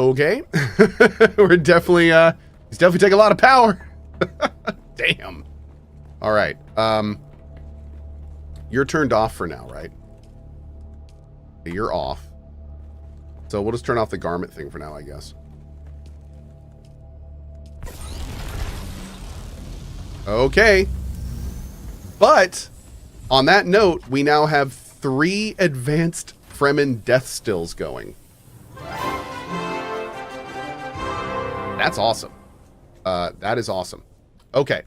Okay. We're definitely, he's definitely taking a lot of power. Damn. All right. You're turned off for now, right? You're off. So we'll just turn off the garment thing for now, I guess. Okay. But on that note, we now have 3 advanced Fremen death stills going. That's awesome. That is awesome. Okay.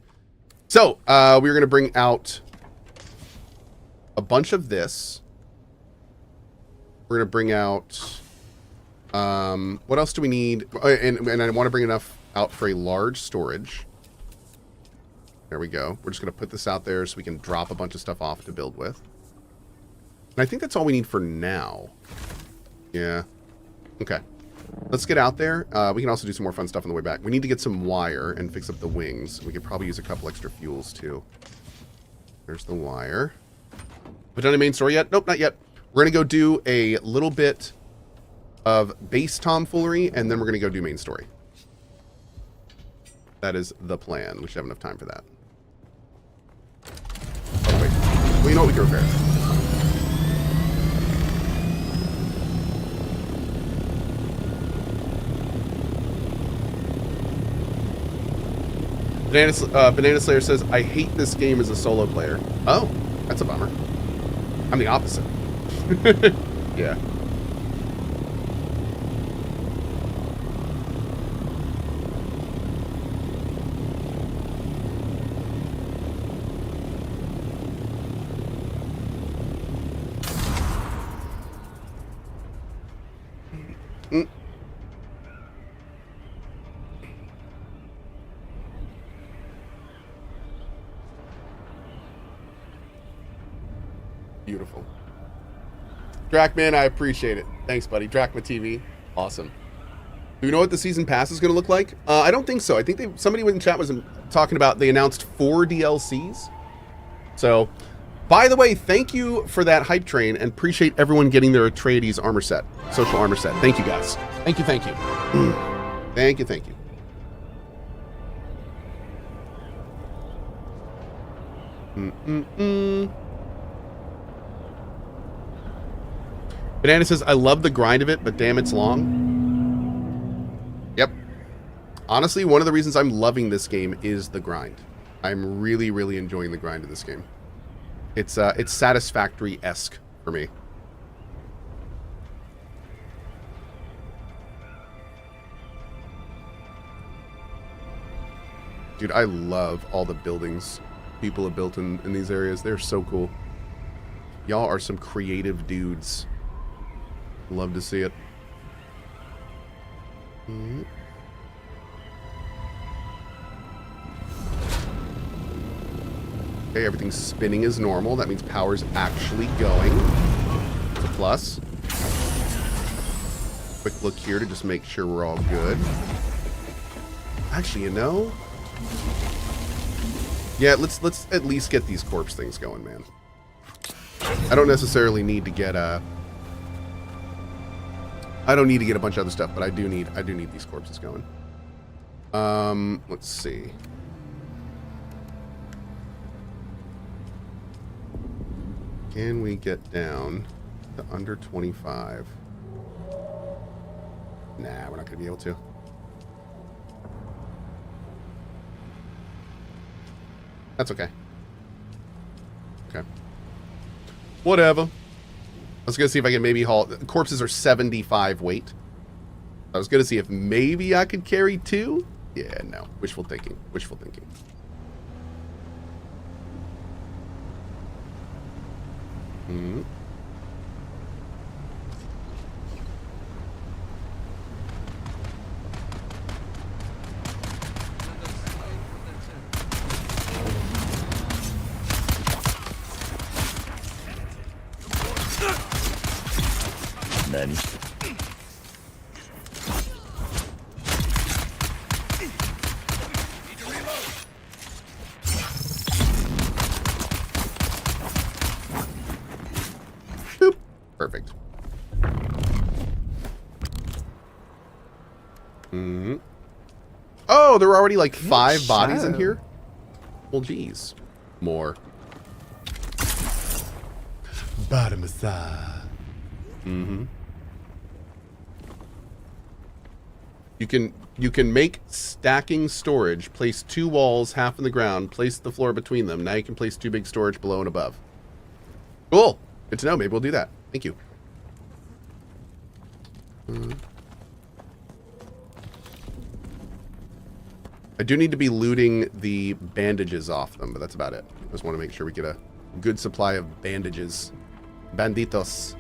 So, we're going to bring out a bunch of this. We're going to bring out... what else do we need? And I want to bring enough out for a large storage. There we go. We're just going to put this out there so we can drop a bunch of stuff off to build with. And I think that's all we need for now. Yeah. Okay. Let's get out there. We can also do some more fun stuff on the way back. We need to get some wire and fix up the wings. We could probably use a couple extra fuels, too. There's the wire. Have we done a main story yet? Nope, not yet. We're going to go do a little bit of base tomfoolery, and then we're going to go do main story. That is the plan. We should have enough time for that. Oh, wait. Well, you know what? We can repair it. Banana Slayer says, I hate this game as a solo player. Oh, that's a bummer. I'm the opposite. Yeah. Beautiful. Drakman, I appreciate it. Thanks, buddy. Drakma TV. Awesome. Do you know what the season pass is going to look like? I don't think so. I think somebody in chat was talking about they announced 4 DLCs. So, by the way, thank you for that hype train and appreciate everyone getting their Atreides armor set, social armor set. Thank you, guys. Thank you, thank you. Thank you, thank you. Banana says, I love the grind of it, but damn, it's long. Yep. Honestly, one of the reasons I'm loving this game is the grind. I'm really, really enjoying the grind of this game. It's Satisfactory-esque for me. Dude, I love all the buildings people have built in these areas. They're so cool. Y'all are some creative dudes. Love to see it. Okay, everything's spinning as normal. That means power's actually going. It's a plus. Quick look here to just make sure we're all good. Actually, you know... Yeah, let's at least get these corpse things going, man. I don't necessarily need to get I don't need to get a bunch of other stuff, but I do need these corpses going. Let's see. Can we get down to under 25? Nah, we're not gonna be able to. That's okay. Okay. Whatever. I was going to see if I can maybe haul... Corpses are 75 weight. I was going to see if maybe I could carry 2. Yeah, no. Wishful thinking. Wishful thinking. Nani? Boop. Perfect. Mm-hmm. Oh, there were already like 5 bodies in here? Well, geez. More. Bottom aside. Mm-hmm. You can make stacking storage. Place 2 walls, half in the ground. Place the floor between them. Now you can place 2 big storage below and above. Cool. Good to know. Maybe we'll do that. Thank you. I do need to be looting the bandages off them, but that's about it. I just want to make sure we get a good supply of bandages. Banditos.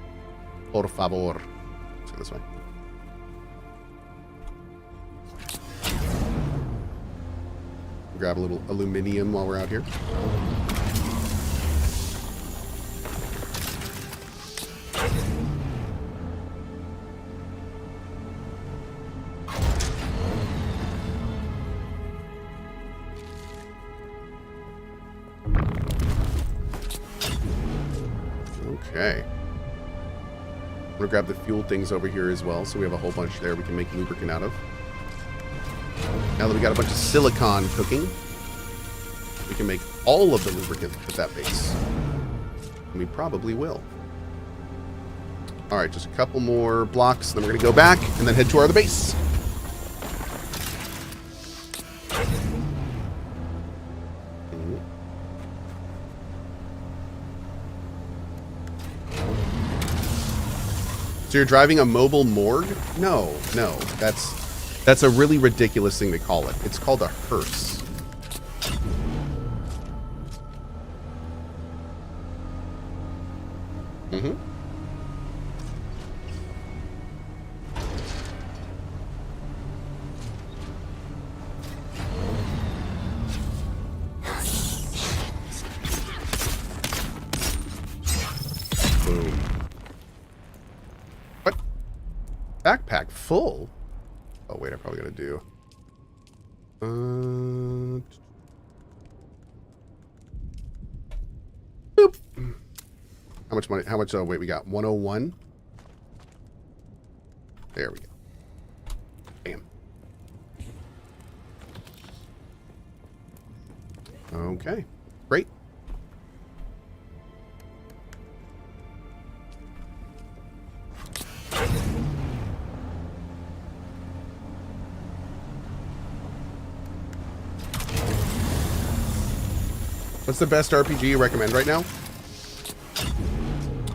Por favor. Let's go this way. Grab a little aluminum while we're out here. Okay. I'm gonna grab the fuel things over here as well, so we have a whole bunch there we can make lubricant out of. Now that we got a bunch of silicon cooking, we can make all of the lubricant with that base. And we probably will. Alright, just a couple more blocks, then we're gonna go back and then head to our other base. So you're driving a mobile morgue? No, that's a really ridiculous thing to call it. It's called a hearse. Mm-hmm. Boom. What? Backpack full? Oh wait, I probably gotta do. Boop. How much money? How much weight we got? 101. There we go. Bam. Okay. Great. What's the best RPG you recommend right now?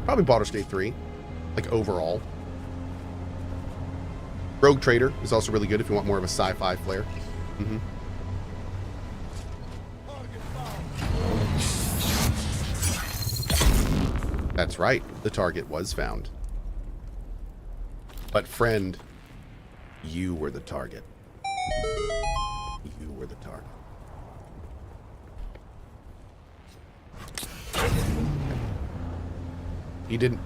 Probably Baldur's Gate 3. Like, overall. Rogue Trader is also really good if you want more of a sci-fi flair. Mm-hmm. That's right. The target was found. But, friend, you were the target. You were the target. He didn't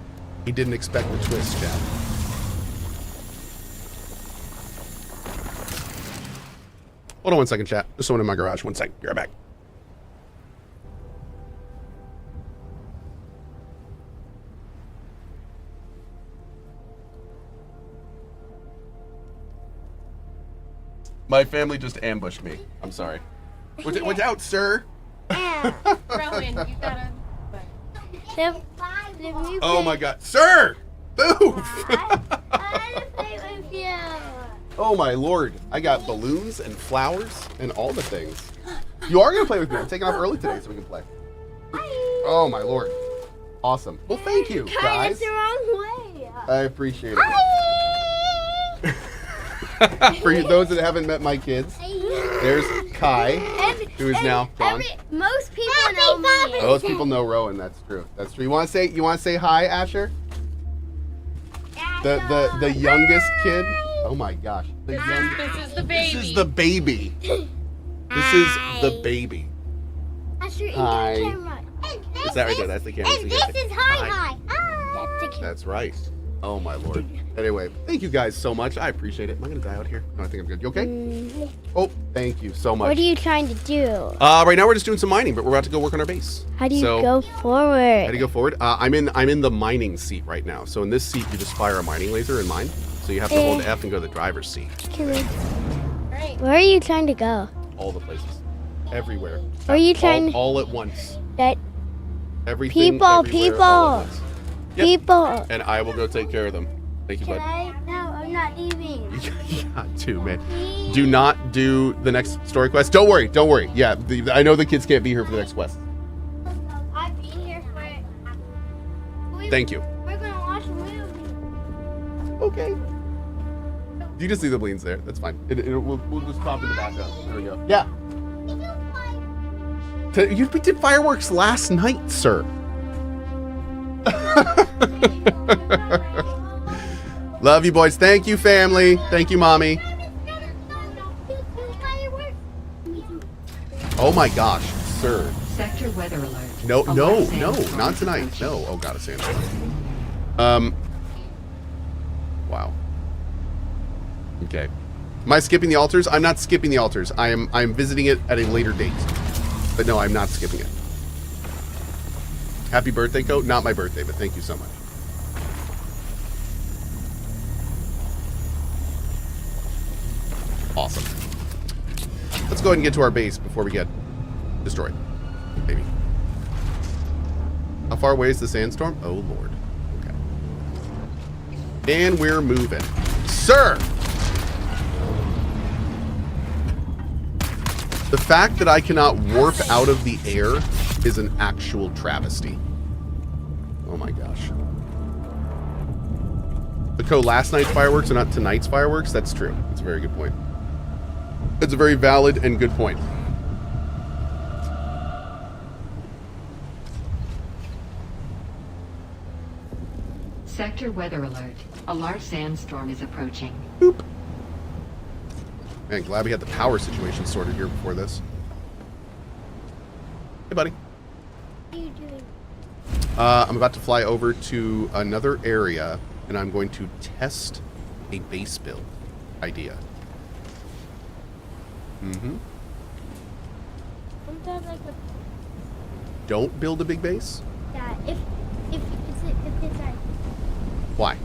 expect the twist, Chad. Hold on 1 second, chat. There's someone in my garage. 1 second. Be right back. My family just ambushed me. I'm sorry. Watch out, sir. Rowan, you gotta. Oh my god. Sir! Move! Oh my lord. I got balloons and flowers and all the things. You are going to play with me. I'm taking off early today so we can play. Oh my lord. Awesome. Well, thank you, guys. That's the wrong way. I appreciate it. For those that haven't met my kids, there's Kai, who is now gone. Most people know me. Most people know Rowan. That's true. That's true. You want to say hi, Asher? The youngest kid. Oh my gosh. This is the baby. This is the baby. This is the baby. Hi. Is that right there? That's the camera. And this is hi. That's right. Oh my lord. Anyway, thank you guys so much. I appreciate it. Am I gonna die out here? No, I think I'm good. You okay? Oh, thank you so much. What are you trying to do? Right now we're just doing some mining, but we're about to go work on our base. How do you So- go forward? How do you go forward? I'm in the mining seat right now. So in this seat, you just fire a mining laser and mine. So you have to hold F and go to the driver's seat. Right. Where are you trying to go? All the places, everywhere. Where are you trying all at once. that Everything. People, everywhere, all at people. once. Yep. people? And I will go take care of them. Thank you, bud. No, I'm not leaving. You got to, man. Do not do the next story quest. Don't worry. Don't worry. Yeah, I know the kids can't be here for the next quest. I've been here for it. Thank you. We're gonna watch a movie. Okay. You just leave the bleeds there. That's fine. We'll just pop in the background. There we go. Yeah. You did fireworks last night, sir. Love you, boys. Thank you, family. Thank you, mommy. Oh my gosh, sir. Sector weather alert. No, Alert sandstorm not is tonight. approaching. No. Oh god, a sandstorm. Wow. Okay. Am I skipping the altars? I'm not skipping the altars. I'm visiting it at a later date. But no, I'm not skipping it. Happy birthday, Cohh. Not my birthday, but thank you so much. Awesome. Let's go ahead and get to our base before we get destroyed. Maybe. How far away is the sandstorm? Oh, Lord. Okay. And we're moving. Sir! The fact that I cannot warp out of the air is an actual travesty. Oh my gosh. The Cohh, last night's fireworks are not tonight's fireworks? That's true. That's a very good point. That's a very valid and good point. Sector weather alert. A large sandstorm is approaching. Boop. Man, glad we had the power situation sorted here before this. Hey, buddy. What are you doing? I'm about to fly over to another area, and I'm going to test a base build idea. Mm-hmm. Isn't that like a Don't build a big base? yeah, if it's like Why?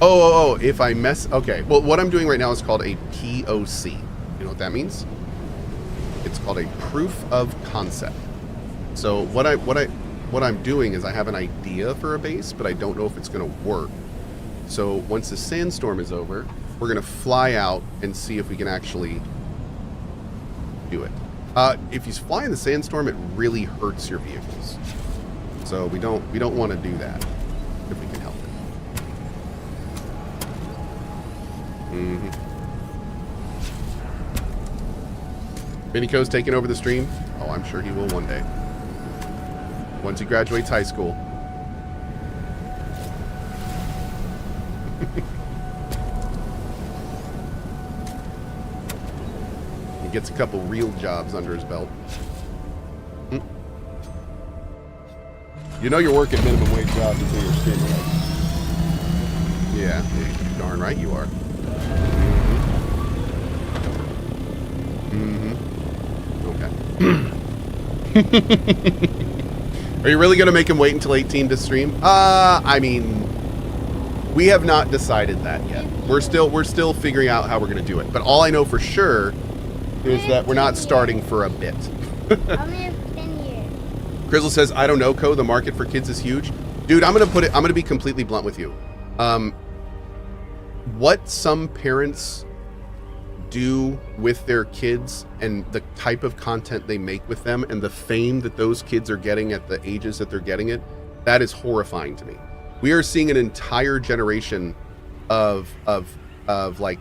Oh, if I mess... Okay, well, what I'm doing right now is called a POC. You know what that means? It's called a proof of concept. So what I'm doing is I have an idea for a base, but I don't know if it's going to work. So once the sandstorm is over, we're going to fly out and see if we can actually do it. If you fly in the sandstorm, it really hurts your vehicles. So we don't want to do that if we can help it. Mm-hmm. Minico's taking over the stream. Oh, I'm sure he will one day. Once he graduates high school. He gets a couple real jobs under his belt. Hmm. You know you're working minimum wage jobs until you're streaming, right? Yeah, you're darn right you are. Okay. Are you really going to make him wait until 18 to stream? I mean, we have not decided that yet. We're still figuring out how we're going to do it. But all I know for sure is that we're not starting for a bit. I'm here for 10 years. Grizzle says, I don't know, Cohh, the market for kids is huge. Dude, I'm going to be completely blunt with you. What some parents do with their kids and the type of content they make with them and the fame that those kids are getting at the ages that they're getting it, that is horrifying to me. We are seeing an entire generation of like,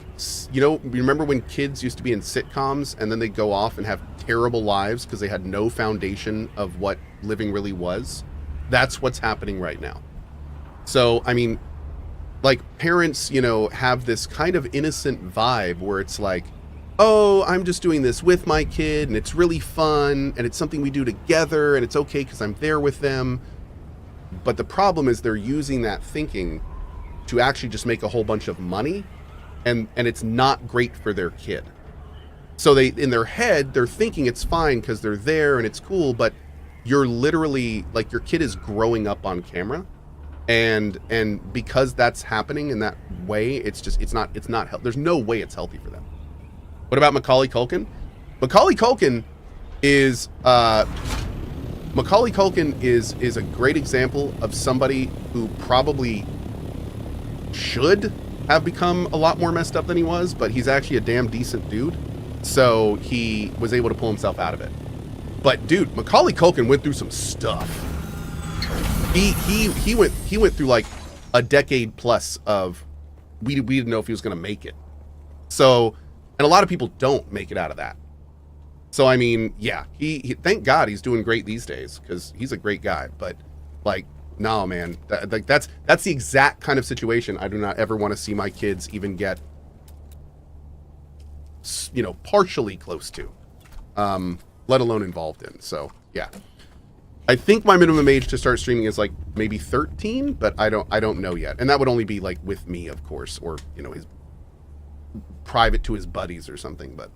you know, remember when kids used to be in sitcoms and then they'd go off and have terrible lives because they had no foundation of what living really was? That's what's happening right now. So, I mean, like, parents, you know, have this kind of innocent vibe where it's like, oh, I'm just doing this with my kid and it's really fun and it's something we do together and it's okay because I'm there with them. But the problem is they're using that thinking to actually just make a whole bunch of money, and it's not great for their kid. So they, in their head, they're thinking it's fine because they're there and it's cool, but you're literally, like, your kid is growing up on camera, and because that's happening in that way, it's not there's no way it's healthy for them. What about Macaulay Culkin? Macaulay Culkin is a great example of somebody who probably should have become a lot more messed up than he was, but he's actually a damn decent dude. So he was able to pull himself out of it. But dude, Macaulay Culkin went through some stuff. He went through like a decade plus of we didn't know if he was going to make it. So, and a lot of people don't make it out of that. So I mean, yeah, he thank God he's doing great these days because he's a great guy. But like, no, man, that's the exact kind of situation I do not ever want to see my kids even get, you know, partially close to, let alone involved in. So yeah, I think my minimum age to start streaming is like maybe 13, but I don't know yet, and that would only be like with me, of course, or you know, his private to his buddies or something. But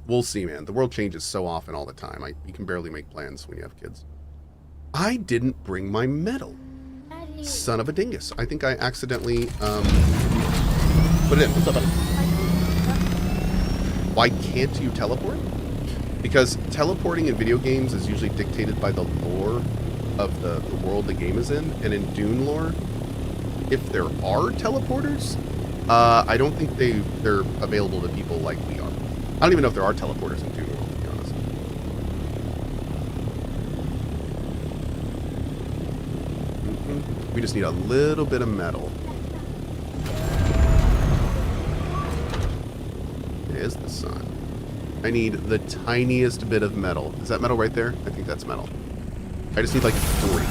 we'll see, man. The world changes so often all the time. You can barely make plans when you have kids. I didn't bring my medal. Son of a dingus. I think I accidentally put it in. What's up, buddy? Why can't you teleport? Because teleporting in video games is usually dictated by the lore of the world the game is in. And in Dune lore, if there are teleporters, I don't think they're available to people like we are. I don't even know if there are teleporters in Dune world, to be honest. We just need a little bit of metal. It is the sun. I need the tiniest bit of metal. Is that metal right there? I think that's metal. I just need like 3.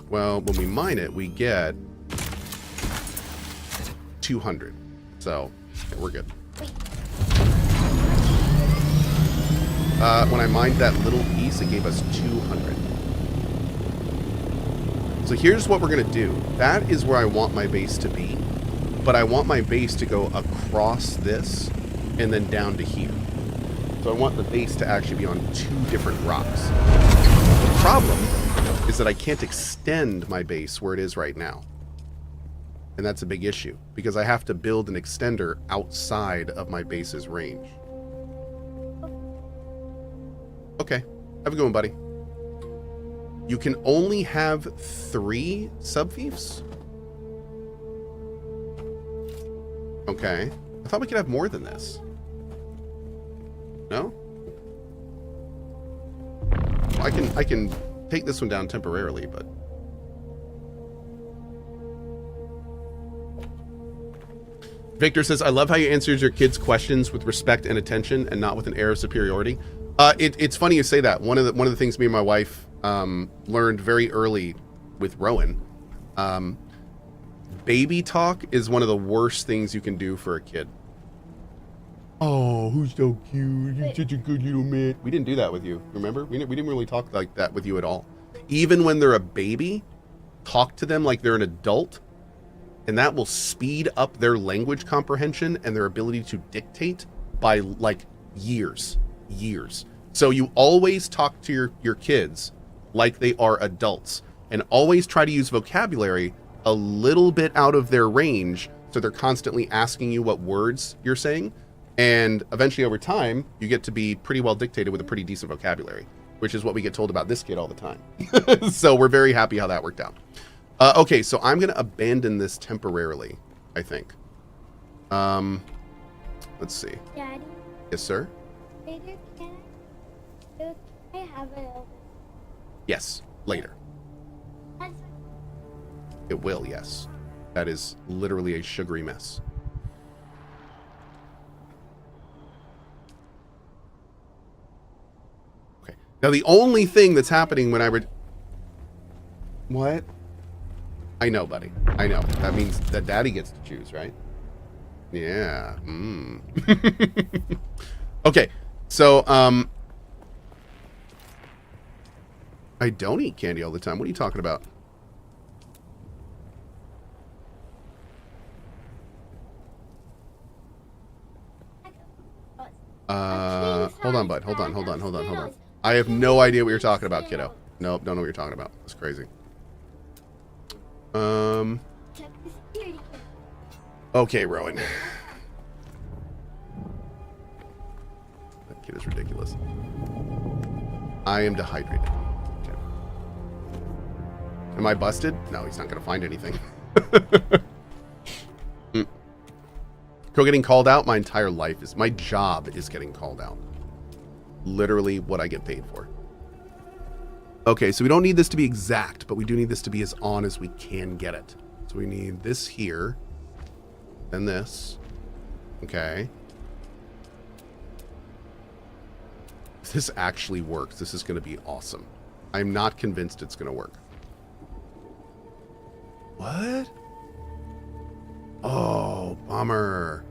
Well, when we mine it, we get 200. So, yeah, we're good. When I mined that little piece, it gave us 200. So here's what we're going to do. That is where I want my base to be. But I want my base to go across this and then down to here. So I want the base to actually be on 2 different rocks. The problem is that I can't extend my base where it is right now. And that's a big issue because I have to build an extender outside of my base's range. Okay, have a good one, buddy. You can only have 3 sub-fiefs? Okay. I thought we could have more than this. No? I can take this one down temporarily, but Victor says, I love how you answered your kids' questions with respect and attention and not with an air of superiority. It's funny you say that. One of the things me and my wife learned very early with Rowan, baby talk is one of the worst things you can do for a kid. Oh, who's so cute? You're such a good little man. We didn't do that with you, remember? We didn't really talk like that with you at all. Even when they're a baby, talk to them like they're an adult, and that will speed up their language comprehension and their ability to dictate by like years. So you always talk to your kids like they are adults, and always try to use vocabulary a little bit out of their range, so they're constantly asking you what words you're saying, and eventually over time you get to be pretty well dictated with a pretty decent vocabulary, which is what we get told about this kid all the time. So we're very happy how that worked out. Okay, so I'm gonna abandon this temporarily, I think. Let's see. Daddy, Yes, sir. later can I have it over? Yes, later. It will, yes. That is literally a sugary mess. Okay. Now the only thing that's happening when I would... What? I know, buddy. I know. That means that daddy gets to choose, right? Yeah. Okay. So, I don't eat candy all the time. What are you talking about? Hold on, bud. Hold on. I have no idea what you're talking about, kiddo. Nope, don't know what you're talking about. It's crazy. Okay, Rowan. That kid is ridiculous. I am dehydrated. Okay. Am I busted? No, he's not going to find anything. Cohh getting called out? My entire life is... My job is getting called out. Literally what I get paid for. Okay, so we don't need this to be exact, but we do need this to be as on as we can get it. So we need this here. Then this. Okay. If this actually works, this is going to be awesome. I'm not convinced it's going to work. What? Oh, bummer.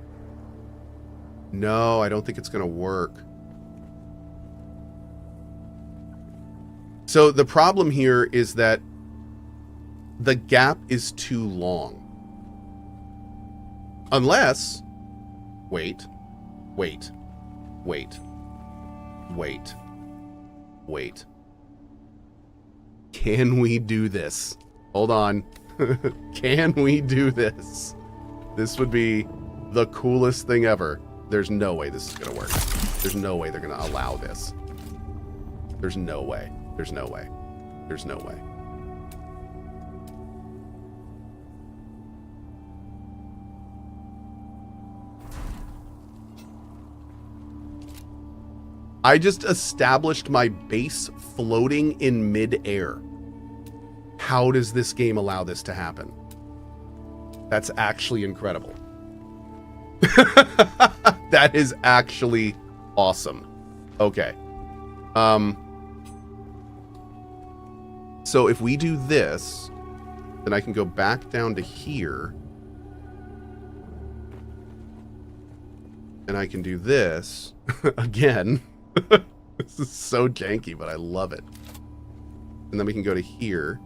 No, I don't think it's going to work. So the problem here is that the gap is too long. Unless... Wait. Can we do this? Hold on. Can we do this? This would be the coolest thing ever. There's no way this is going to work. There's no way they're going to allow this. There's no way. There's no way. There's no way. I just established my base floating in mid-air. How does this game allow this to happen? That's actually incredible. That is actually awesome. Okay. So if we do this, then I can go back down to here. And I can do this again. This is so janky, but I love it. And then we can go to here.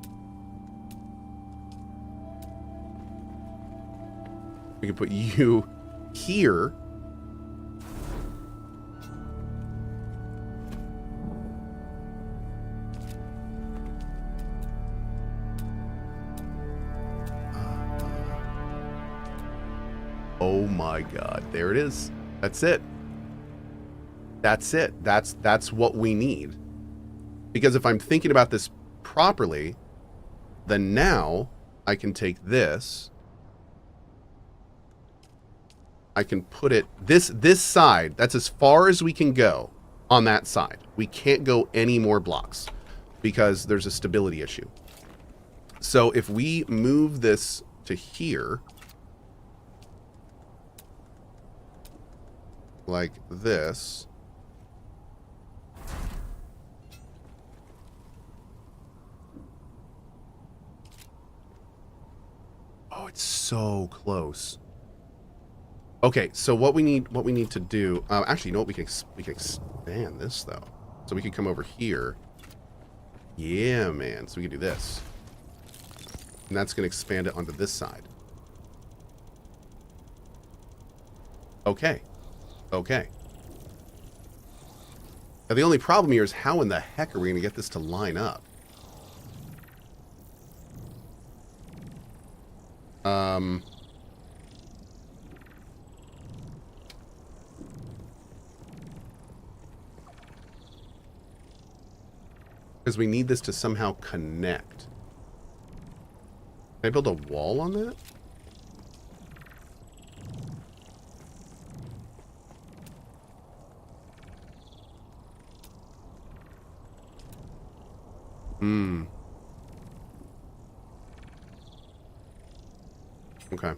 We can put you here. Oh my God, there it is. That's it. That's it. That's what we need. Because if I'm thinking about this properly, then now I can take this. I can put it this side. That's as far as we can go on that side. We can't go any more blocks because there's a stability issue. So if we move this to here, like this, oh, it's so close. Okay, so what we need to do, actually, you know what, we can expand this though. So we can come over here. Yeah, man. So we can do this. And that's going to expand it onto this side. Okay. Okay. Now the only problem here is how in the heck are we going to get this to line up? Because we need this to somehow connect. Can I build a wall on that? Okay.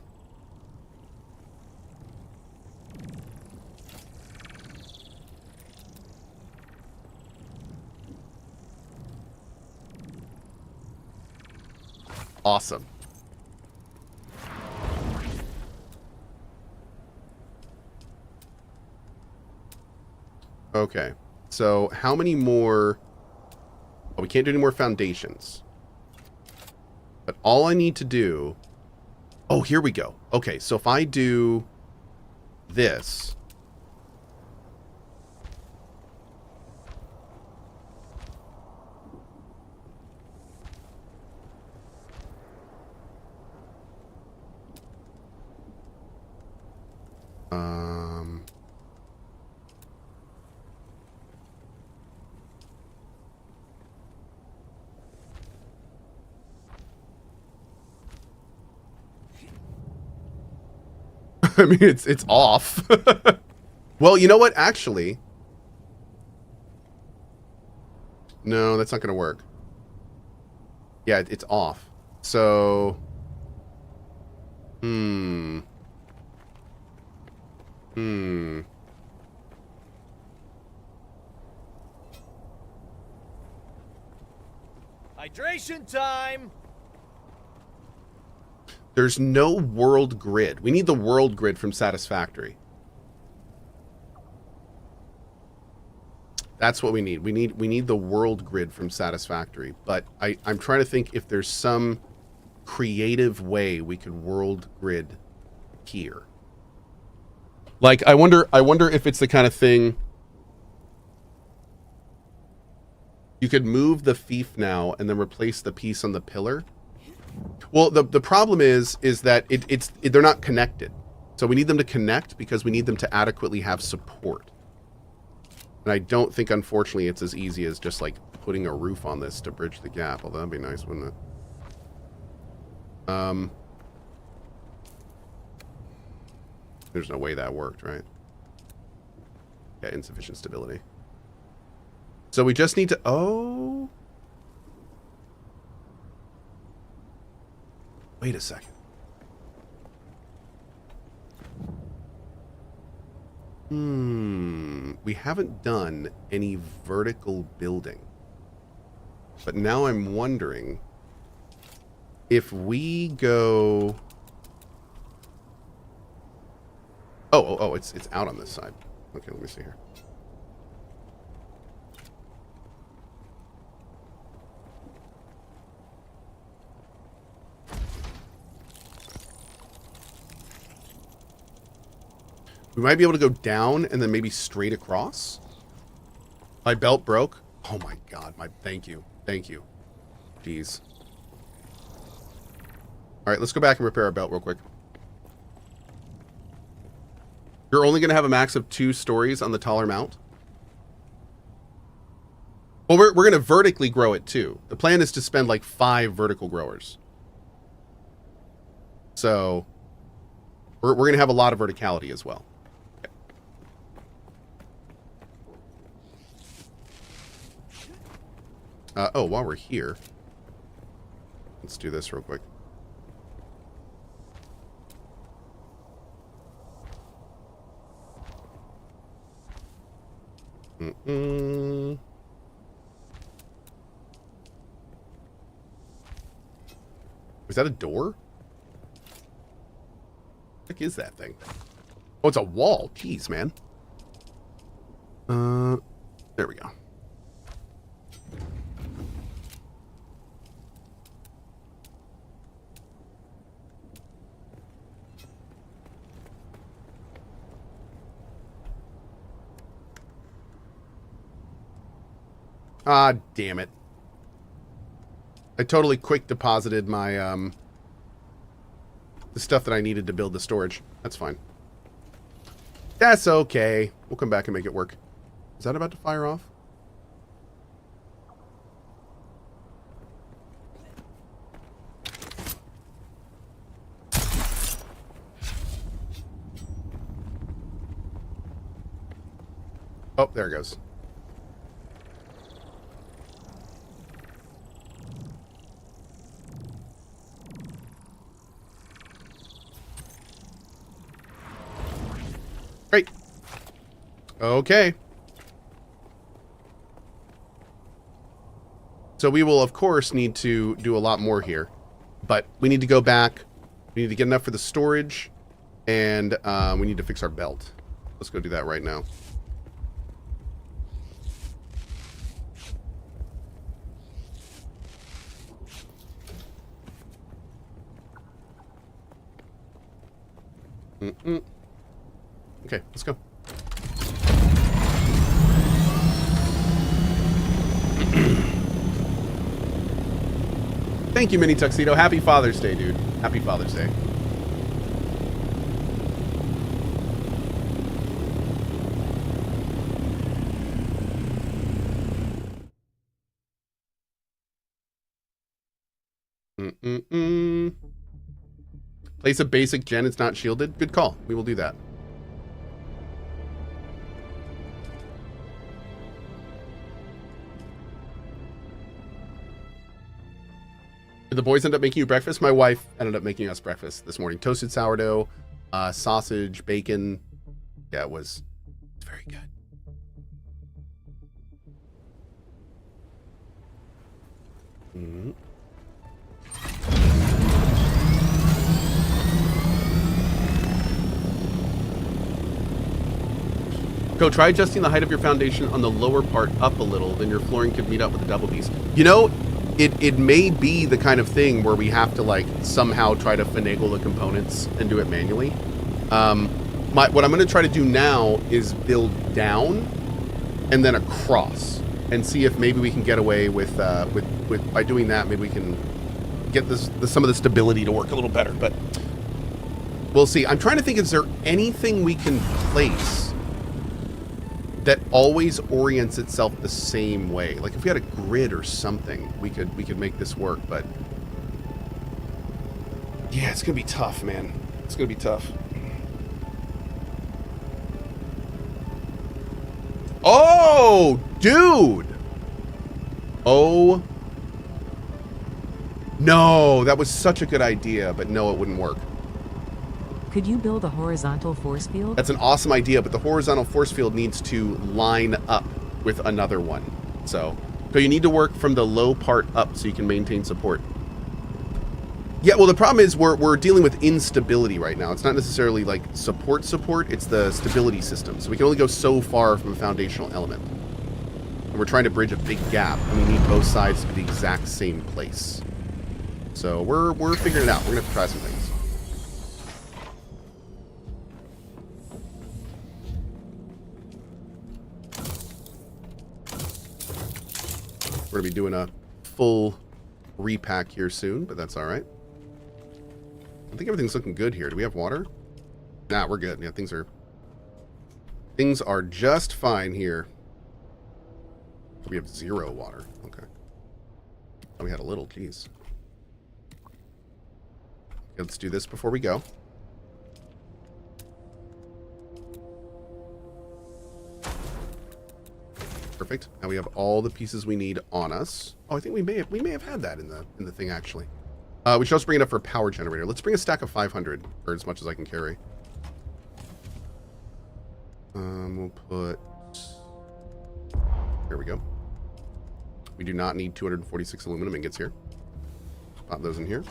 Awesome. Okay. So how many more... Oh, we can't do any more foundations. But all I need to do... Oh, here we go. Okay, so if I do this... I mean, it's off. Well, you know what? Actually, no, that's not going to work. Yeah, it's off. So, Hydration time! There's no world grid. We need the world grid from Satisfactory. That's what we need. We need the world grid from Satisfactory. But I'm trying to think if there's some creative way we could world grid here. Like, I wonder if it's the kind of thing you could move the fief now and then replace the piece on the pillar. Well, the problem is that they're not connected. So we need them to connect because we need them to adequately have support. And I don't think, unfortunately, it's as easy as just, like, putting a roof on this to bridge the gap. Although that'd be nice, wouldn't it? There's no way that worked, right? Yeah, insufficient stability. So we just need to... Oh... Wait a second. We haven't done any vertical building. But now I'm wondering if we go... Oh, it's out on this side. Okay, let me see here. We might be able to go down and then maybe straight across. My belt broke. Oh my god, thank you. Thank you. Jeez. Alright, let's go back and repair our belt real quick. You're only going to have a max of 2 stories on the taller mount? Well, we're going to vertically grow it too. The plan is to spend like 5 vertical growers. So, we're going to have a lot of verticality as well. Oh, while we're here, let's do this real quick. Is that a door? What the heck is that thing? Oh, it's a wall. Jeez, man. There we go. Ah, damn it. I totally quick deposited my, the stuff that I needed to build the storage. That's fine. That's okay. We'll come back and make it work. Is that about to fire off? Oh, there it goes. Great. Okay. So we will, of course, need to do a lot more here. But we need to go back. We need to get enough for the storage. And we need to fix our belt. Let's go do that right now. Okay, let's go. Thank you, Mini Tuxedo. Happy Father's Day, dude. Happy Father's Day. Place a basic gen. It's not shielded. Good call. We will do that. Did the boys end up making you breakfast? My wife ended up making us breakfast this morning. Toasted sourdough, sausage, bacon. Yeah, it's very good. Go try adjusting the height of your foundation on the lower part up a little, then your flooring could meet up with the double piece. You know, it may be the kind of thing where we have to like somehow try to finagle the components and do it manually. What I'm going to try to do now is build down and then across and see if maybe we can get away with by doing that. Maybe we can get some of the stability to work a little better, but we'll see. I'm trying to think, is there anything we can place that always orients itself the same way? Like if we had a grid or something, we could make this work, but yeah, it's gonna be tough, man. It's gonna be tough. Oh, dude. Oh no, that was such a good idea, but no, it wouldn't work. Could you build a horizontal force field? That's an awesome idea, but the horizontal force field needs to line up with another one. So you need to work from the low part up so you can maintain support. Yeah, well, the problem is we're dealing with instability right now. It's not necessarily like support, it's the stability system. So we can only go so far from a foundational element. And we're trying to bridge a big gap, and we need both sides to be the exact same place. So we're figuring it out. We're gonna have to try some things. We're going to be doing a full repack here soon, but that's all right. I think everything's looking good here. Do we have water? Nah, we're good. Yeah, things are just fine here. We have 0 water. Okay. Oh, we had a little. Jeez. Okay, let's do this before we go. Perfect. Now we have all the pieces we need on us. Oh, I think we may have had that in the thing actually. We should also bring it up for a power generator. Let's bring a stack of 500 or as much as I can carry. We'll put. There we go. We do not need 246 aluminum ingots here. Pop those in here.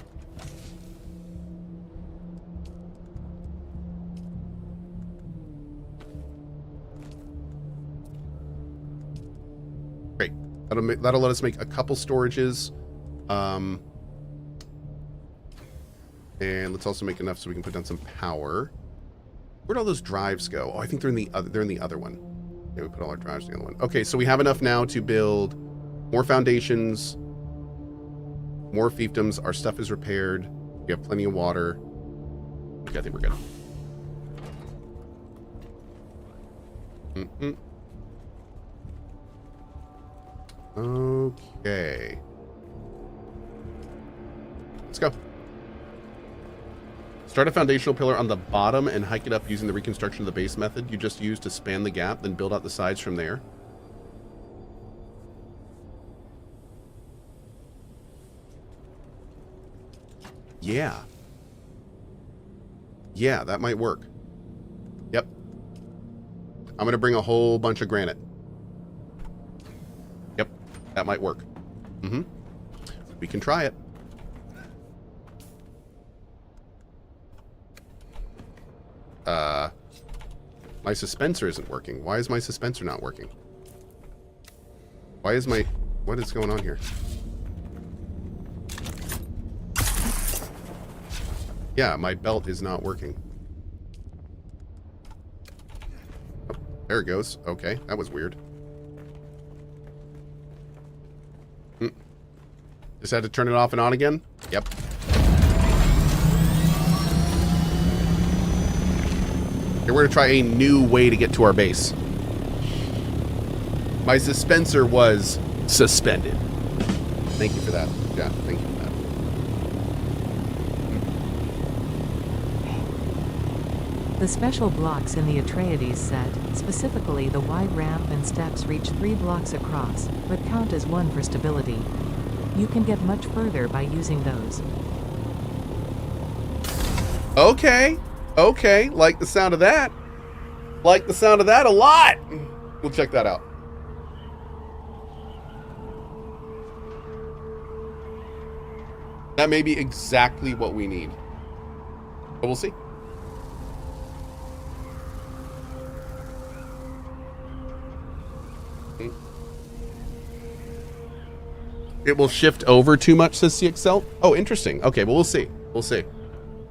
Great. That'll let us make a couple storages. And let's also make enough so we can put down some power. Where'd all those drives go? Oh, I think they're in the other one. Yeah, we put all our drives in the other one. Okay, so we have enough now to build more foundations, more fiefdoms. Our stuff is repaired. We have plenty of water. Okay, I think we're good. Okay. Let's go. Start a foundational pillar on the bottom and hike it up using the reconstruction of the base method you just used to span the gap, then build out the sides from there. Yeah. Yeah, that might work. Yep. I'm going to bring a whole bunch of granite. Yep, that might work. We can try it. My suspenser isn't working. Why is my suspenser not working? What is going on here? Yeah, my belt is not working. There it goes. Okay, that was weird. Just had to turn it off and on again? Yep. Okay, we're gonna try a new way to get to our base. My dispenser was suspended. Thank you for that. Yeah, thank you for that. The special blocks in the Atreides set, specifically the wide ramp and steps, reach 3 blocks across, but count as 1 for stability. You can get much further by using those. Okay. Okay. Like the sound of that. Like the sound of that a lot. We'll check that out. That may be exactly what we need. But we'll see. It will shift over too much, says CXL. Oh, interesting. Okay, well, we'll see. We'll see.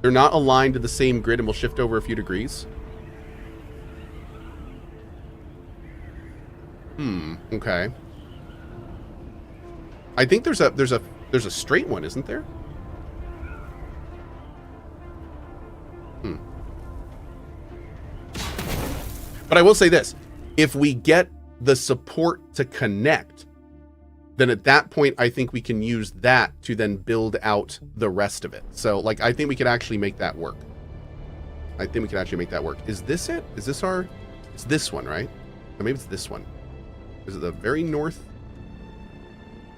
They're not aligned to the same grid and will shift over a few degrees. Okay. I think there's a straight one, isn't there? But I will say this. If we get the support to connect, then at that point, I think we can use that to then build out the rest of it. So, like, I think we could actually make that work. I think we can actually make that work. Is this it? Is this our... It's this one, right? Or maybe it's this one. Is it the very north?